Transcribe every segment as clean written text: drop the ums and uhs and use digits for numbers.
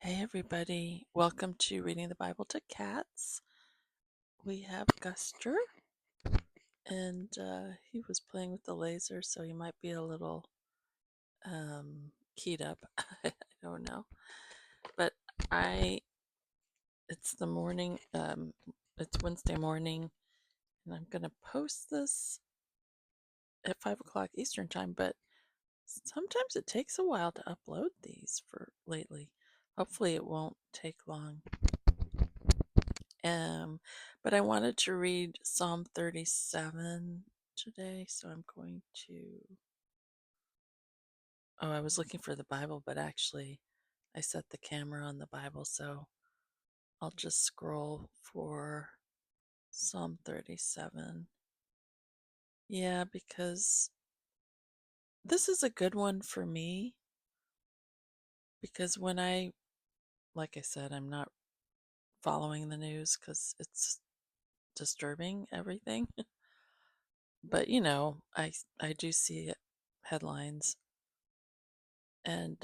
Hey, everybody. Welcome to Reading the Bible to Cats. We have Guster, and he was playing with the laser, so he might be a little keyed up. I don't know. But I, it's the morning, it's Wednesday morning, and I'm going to post this at 5 o'clock Eastern Time, but sometimes it takes a while to upload these for lately. Hopefully, it won't take long. Um, but I wanted to read Psalm 37 today, so I'm going to. Oh, I was looking for the Bible, but actually, I set the camera on the Bible, so I'll just scroll for Psalm 37. Yeah, because this is a good one for me, because like I said, I'm not following the news because it's disturbing everything. But I do see headlines, and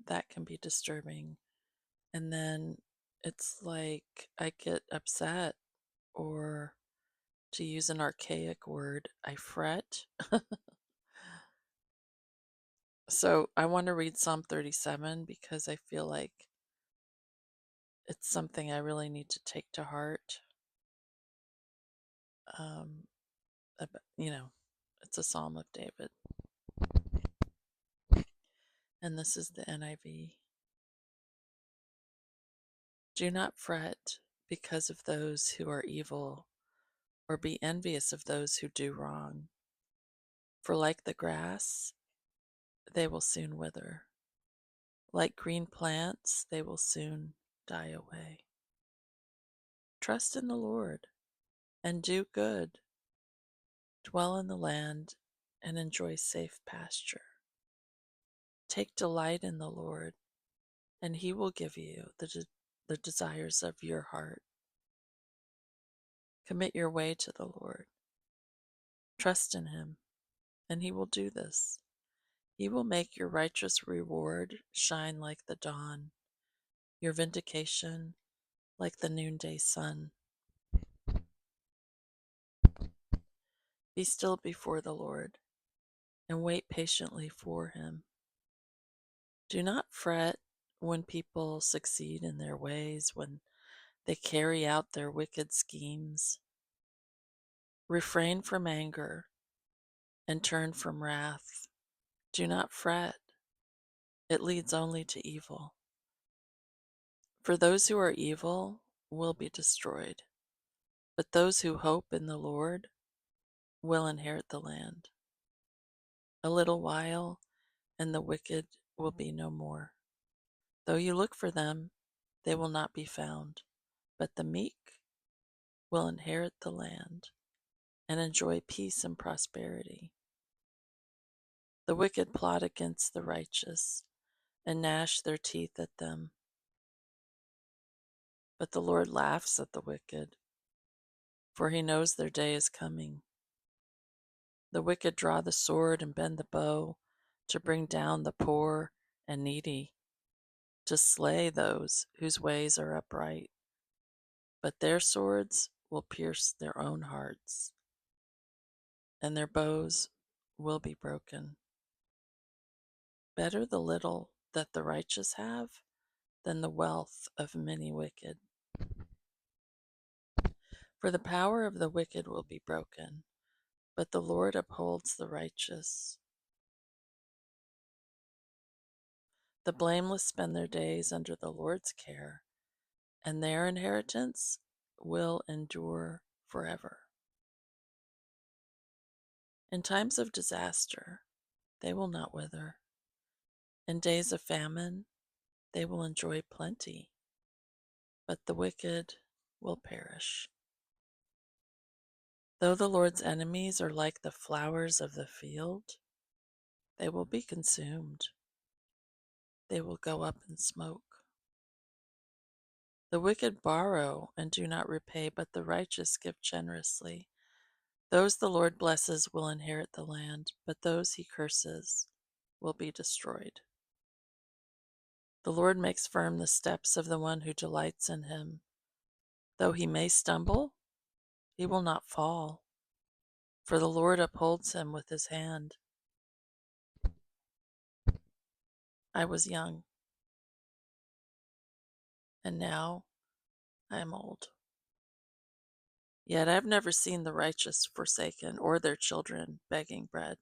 that can be disturbing. And then it's like I get upset, or to use an archaic word, I fret. So I want to read Psalm 37 because I feel like it's something I really need to take to heart. Um, you know, it's a Psalm of David, and this is the NIV. Do not fret because of those who are evil, or be envious of those who do wrong. For like the grass, they will soon wither. Like green plants, they will soon die away. Trust in the Lord and do good. Dwell in the land and enjoy safe pasture. Take delight in the Lord, and he will give you the desires of your heart. Commit your way to the Lord. Trust in him, and he will do this. He will make your righteous reward shine like the dawn, your vindication like the noonday sun. Be still before the Lord and wait patiently for him. Do not fret when people succeed in their ways, when they carry out their wicked schemes. Refrain from anger and turn from wrath. Do not fret, it leads only to evil. For those who are evil will be destroyed, but those who hope in the Lord will inherit the land. A little while, and the wicked will be no more. Though you look for them, they will not be found, but the meek will inherit the land and enjoy peace and prosperity. The wicked plot against the righteous and gnash their teeth at them, but the Lord laughs at the wicked, for he knows their day is coming. The wicked draw the sword and bend the bow to bring down the poor and needy, to slay those whose ways are upright, but their swords will pierce their own hearts, and their bows will be broken. Better the little that the righteous have than the wealth of many wicked. For the power of the wicked will be broken, but the Lord upholds the righteous. The blameless spend their days under the Lord's care, and their inheritance will endure forever. In times of disaster, they will not wither. In days of famine, they will enjoy plenty, but the wicked will perish. Though the Lord's enemies are like the flowers of the field, they will be consumed. They will go up in smoke. The wicked borrow and do not repay, but the righteous give generously. Those the Lord blesses will inherit the land, but those he curses will be destroyed. The Lord makes firm the steps of the one who delights in him. Though he may stumble, he will not fall, for the Lord upholds him with his hand. I was young, and now I am old. Yet I have never seen the righteous forsaken or their children begging bread.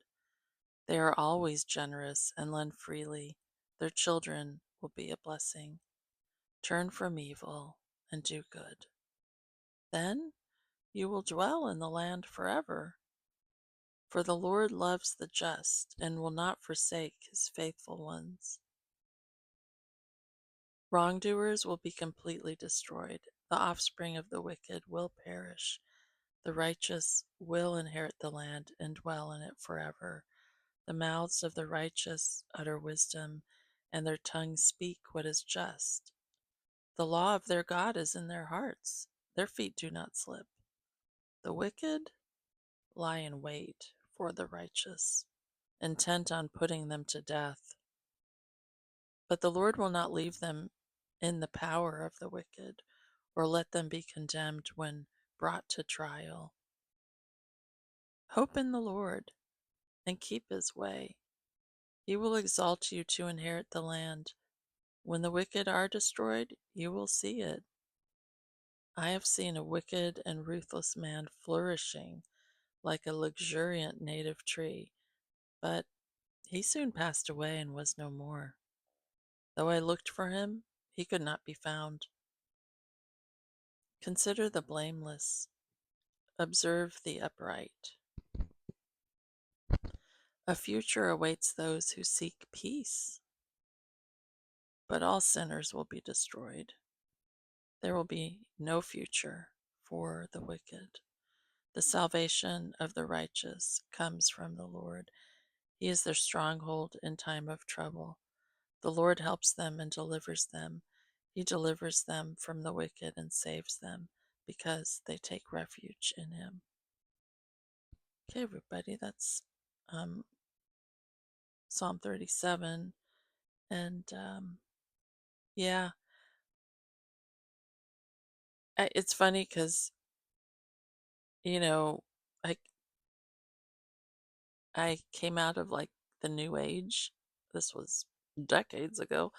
They are always generous and lend freely. Their children will be a blessing. Turn from evil and do good. Then you will dwell in the land forever. For the Lord loves the just and will not forsake his faithful ones. Wrongdoers will be completely destroyed. The offspring of the wicked will perish. The righteous will inherit the land and dwell in it forever. The mouths of the righteous utter wisdom, and their tongues speak what is just. The law of their God is in their hearts. Their feet do not slip. The wicked lie in wait for the righteous, intent on putting them to death. But the Lord will not leave them in the power of the wicked, or let them be condemned when brought to trial. Hope in the Lord and keep his way. He will exalt you to inherit the land. When the wicked are destroyed, you will see it. I have seen a wicked and ruthless man flourishing like a luxuriant native tree, but he soon passed away and was no more. Though I looked for him, he could not be found. Consider the blameless, observe the upright. A future awaits those who seek peace, but all sinners will be destroyed. There will be no future for the wicked. The salvation of the righteous comes from the Lord. He is their stronghold in time of trouble. The Lord helps them and delivers them. He delivers them from the wicked and saves them because they take refuge in him. Okay, everybody, that's um, Psalm 37. And yeah, it's funny because, you know, I, I came out of like the New Age. This was decades ago.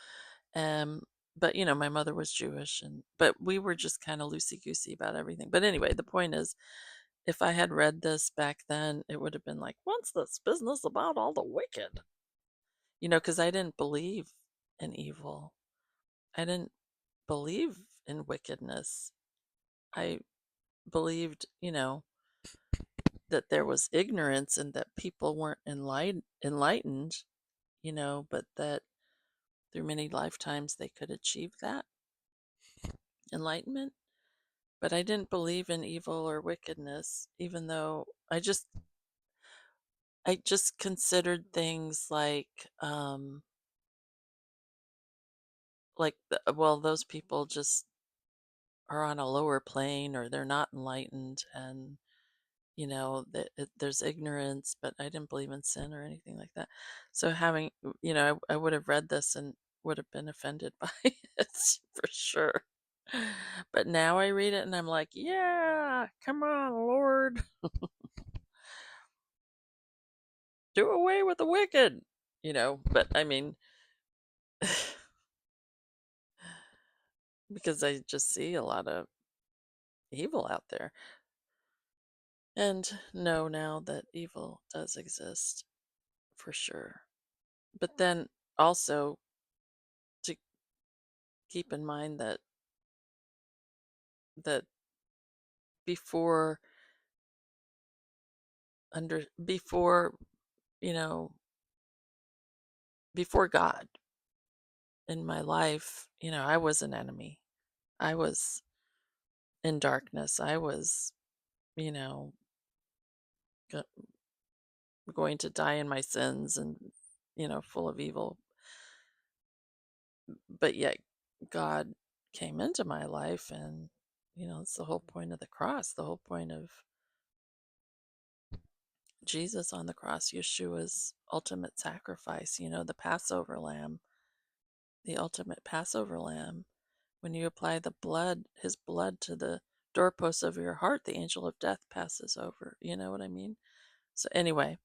Um, but my mother was Jewish, but we were just kind of loosey goosey about everything. But anyway, the point is, if I had read this back then, it would have been like, what's this business about all the wicked? Because I didn't believe in evil. I didn't believe in wickedness. I believed, that there was ignorance and that people weren't enlightened, but that through many lifetimes they could achieve that enlightenment. But I didn't believe in evil or wickedness, even though I just considered things well, those people just are on a lower plane, or they're not enlightened, and that there's ignorance. But I didn't believe in sin or anything like that. So having, I would have read this and would have been offended by it for sure. But now I read it and I'm like, yeah, come on, Lord, do away with the wicked, But I mean, because I just see a lot of evil out there, and know now that evil does exist for sure. But then also to keep in mind that before under you know before God in my life, I was an enemy. I was in darkness. I was, you know, go- going to die in my sins and, full of evil. But yet God came into my life, and, it's the whole point of the cross, the whole point of Jesus on the cross, Yeshua's ultimate sacrifice, the Passover lamb. the ultimate Passover lamb. When you apply the blood, his blood, to the doorposts of your heart, the angel of death passes over. You know what I mean? So, anyway,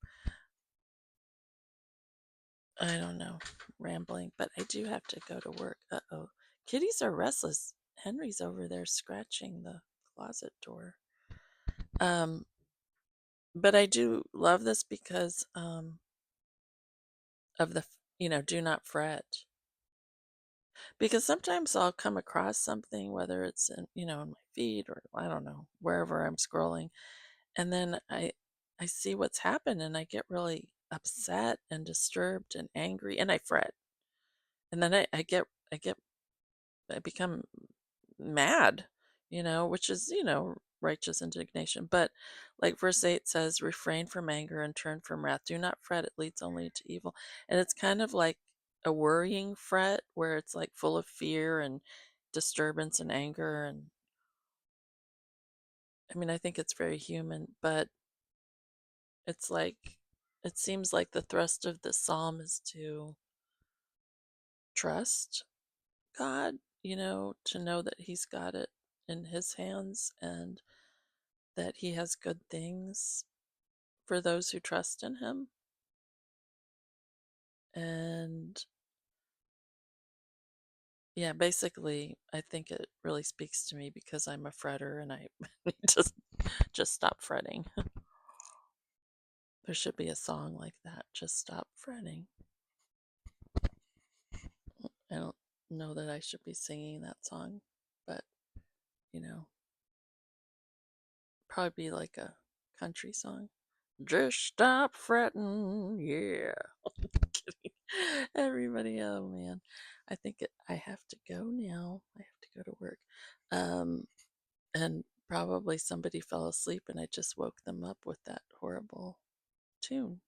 I don't know, rambling, but I do have to go to work. Uh-oh. Kitties are restless. Henry's over there scratching the closet door. Um, but I do love this because of the, do not fret. Because sometimes I'll come across something, whether it's in my feed or I don't know, wherever I'm scrolling, and then I see what's happened and I get really upset and disturbed and angry and I fret. And then I become mad, which is, righteous indignation. But like verse 8 says, refrain from anger and turn from wrath. Do not fret, it leads only to evil. And it's kind of like a worrying fret where it's like full of fear and disturbance and anger. And I mean, I think it's very human, but it's like, it seems like the thrust of the psalm is to trust God, to know that He's got it in His hands and that He has good things for those who trust in Him. And yeah, basically, I think it really speaks to me because I'm a fretter and I need to just stop fretting. There should be a song like that, just stop fretting. I don't know that I should be singing that song, but probably be like a country song. Just stop fretting, yeah. Kidding. Everybody, oh man. I think I have to go now. I have to go to work. And probably somebody fell asleep and I just woke them up with that horrible tune.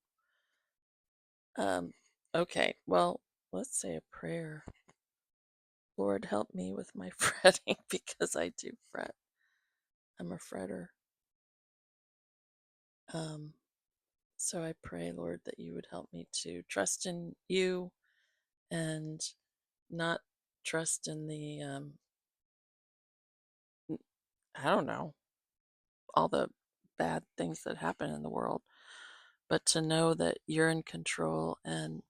Okay, well, let's say a prayer. Lord, help me with my fretting because I do fret. I'm a fretter. So I pray, Lord, that you would help me to trust in you and not trust in the I don't know, all the bad things that happen in the world, but to know that you're in control and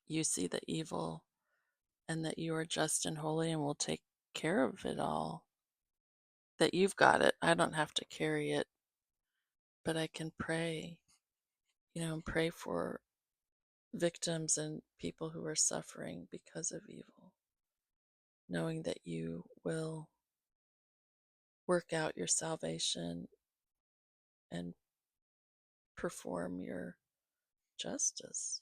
you see the evil and that you are just and holy and will take care of it all. That you've got it. I don't have to carry it, but I can pray, and pray for victims and people who are suffering because of evil, knowing that you will work out your salvation and perform your justice.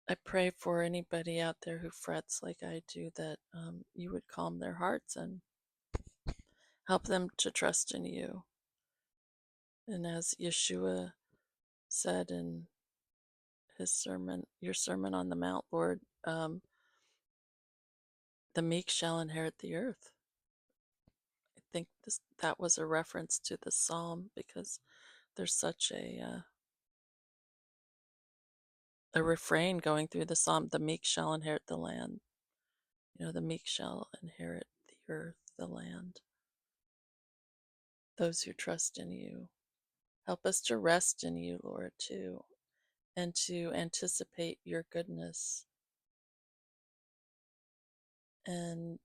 I pray for anybody out there who frets like I do that you would calm their hearts and help them to trust in you. And as Yeshua said in his sermon, your Sermon on the Mount, Lord, the meek shall inherit the earth. I think that was a reference to the psalm because there's such a refrain going through the psalm: the meek shall inherit the land. The meek shall inherit the earth, the land. Those who trust in you. Help us to rest in you, Lord, too, and to anticipate your goodness and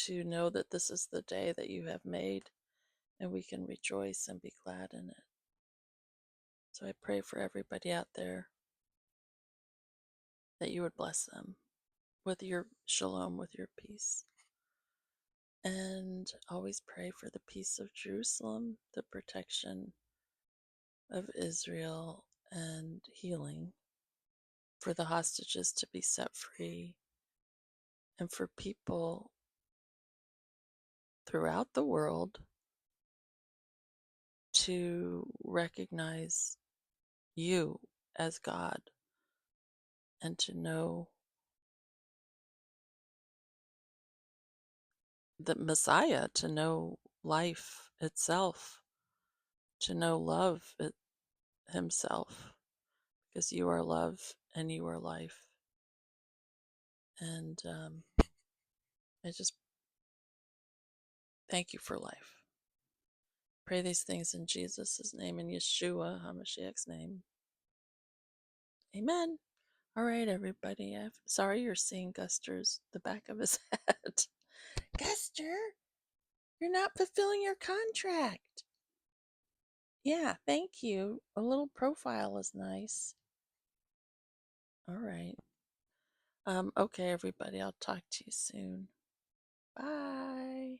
to know that this is the day that you have made and we can rejoice and be glad in it. So I pray for everybody out there that you would bless them with your shalom, with your peace. And always pray for the peace of Jerusalem, the protection of Israel, and healing, for the hostages to be set free, and for people throughout the world to recognize you as God and to know the Messiah, to know life itself, to know love himself, because you are love and you are life. And I just thank you for life. Pray these things in Jesus' name, in Yeshua HaMashiach's name. Amen. All right, everybody. I'm sorry you're seeing Guster's the back of his head. Guster, you're not fulfilling your contract. Yeah, thank you. A little profile is nice. All right. Okay, everybody. I'll talk to you soon. Bye.